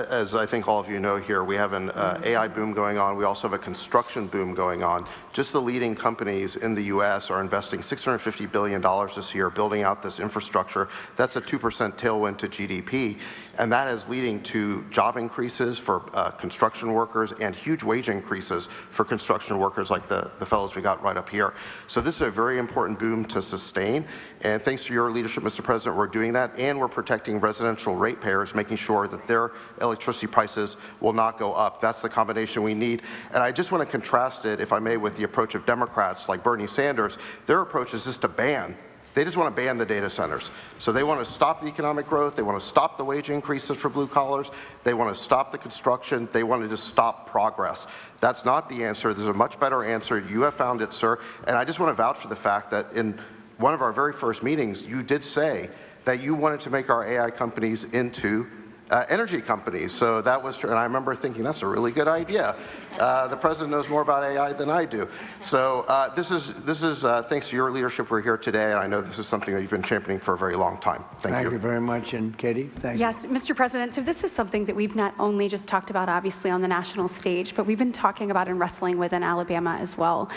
As I think all of you know here, we have an AI boom going on. We also have a construction boom going on. Just the leading companies in the U.S. are investing $650 billion this year building out this infrastructure. That's a 2% tailwind to GDP, and that is leading to job increases for construction workers and huge wage increases for construction workers like the fellows we got right up here. So this is a very important boom to sustain, and thanks to your leadership, Mr. President, we're doing that, and we're protecting residential ratepayers, making sure that their electricity prices will not go up. That's the combination we need. And I just want to contrast it, if I may, with the approach of Democrats like Bernie Sanders. Their approach is just to ban. They just want to ban the data centers. So they want to stop the economic growth. They want to stop the wage increases for blue collars. They want to stop the construction. They want to just stop progress. That's not the answer. There's a much better answer. You have found it, sir. And I just want to vouch for the fact that in one of our very first meetings, you did say that you wanted to make our AI companies into energy companies. So that was true. And I remember thinking, that's a really good idea. The president knows more about AI than I do. So this is thanks to your leadership we're here today. And I know this is something that you've been championing for a very long time. Thank you. Thank you very much. And Katie, thank you. Yes, Mr. President, so this is something that we've not only just talked about, obviously, on the national stage, but we've been talking about and wrestling with in Alabama as well.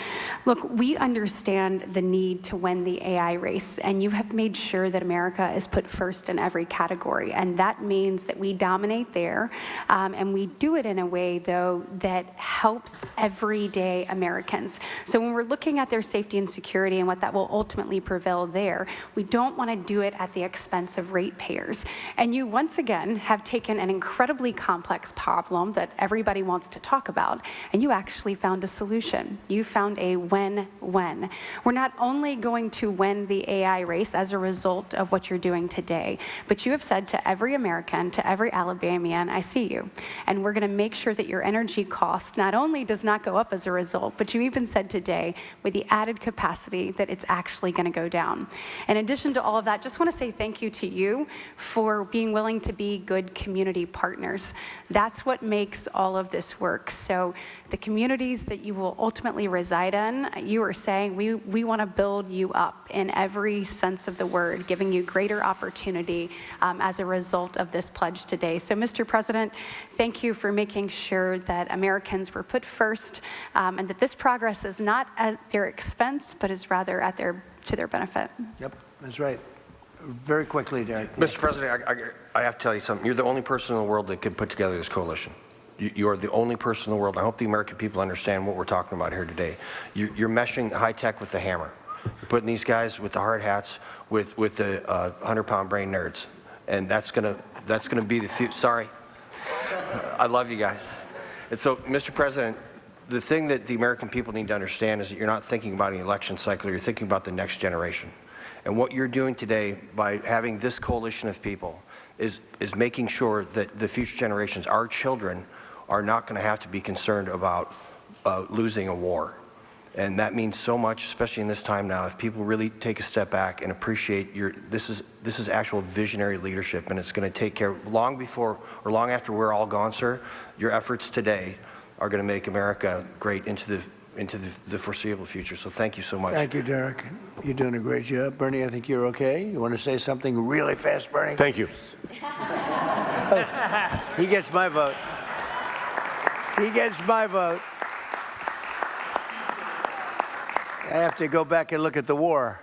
Look, we understand the need to win the AI race, and you have made sure that America is put first in every category. And that means that we dominate there, and we do it in a way, though, that helps everyday Americans. So when we're looking at their safety and security and what that will ultimately prevail there, we don't want to do it at the expense of ratepayers. And you, once again, have taken an incredibly complex problem that everybody wants to talk about, and you actually found a solution. You found a win-win. We're not only going to win the AI race as a result of what you're doing today, but you have said to every American, to every Alabamian, I see you. And we're going to make sure that your energy cost not only does not go up as a result, but you even said today with the added capacity that it's actually going to go down. In addition to all of that, just want to say thank you to you for being willing to be good community partners. That's what makes all of this work. So the communities that you will ultimately reside in, you are saying we want to build you up in every sense of the word, giving you greater opportunity as a result of this pledge today. So, Mr. President, thank you for making sure that Americans were put first, and that this progress is not at their expense, but is rather at to their benefit. Yep, that's right. Very quickly, Derek. Mr. President, I have to tell you something. You're the only person in the world that can put together this coalition. You are the only person in the world. I hope the American people understand what we're talking about here today. You're meshing high tech with the hammer. You're putting these guys with the hard hats with the 100-pound brain nerds, and that's gonna be the future. Sorry, I love you guys. And so, Mr. President, the thing that the American people need to understand is that you're not thinking about an election cycle, you're thinking about the next generation. And what you're doing today by having this coalition of people is making sure that the future generations, our children, are not going to have to be concerned about losing a war. And that means so much, especially in this time now, if people really take a step back and appreciate this is actual visionary leadership, and it's going to take care, long before or long after we're all gone, sir, your efforts today are going to make America great into the foreseeable future. So thank you so much. Thank you, Derek. You're doing a great job. Bernie, I think you're okay. You want to say something really fast, Bernie? Thank you. He gets my vote. He gets my vote. I have to go back and look at the war.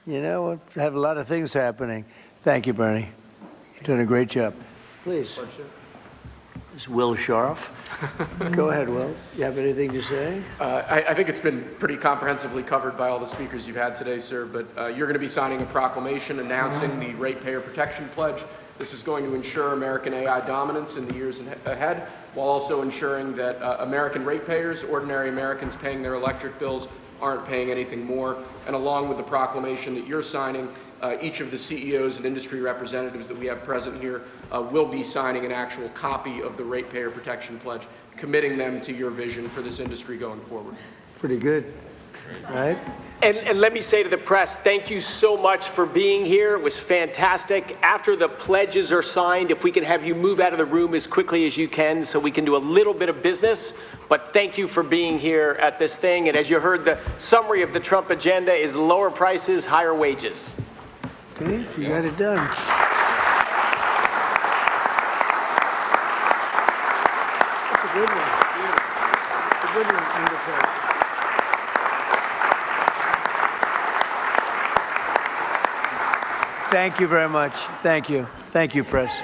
You know, we have a lot of things happening. Thank you, Bernie. You're doing a great job. Please. This is Will Scharf. Go ahead, Will. You have anything to say? I think it's been pretty comprehensively covered by all the speakers you've had today, sir, but you're going to be signing a proclamation announcing the Ratepayer Protection Pledge. This is going to ensure American AI dominance in the years ahead, while also ensuring that American ratepayers, ordinary Americans paying their electric bills, aren't paying anything more. And along with the proclamation that you're signing, each of the CEOs and industry representatives that we have present here will be signing an actual copy of the Ratepayer Protection Pledge, committing them to your vision for this industry going forward. Pretty good, right? And let me say to the press, thank you so much for being here. It was fantastic. After the pledges are signed, if we can have you move out of the room as quickly as you can so we can do a little bit of business. But thank you for being here at this thing. And as you heard, the summary of the Trump agenda is lower prices, higher wages. Okay, you got it done. That's a good one. A good one, Angel. Thank you very much. Thank you. Thank you, press.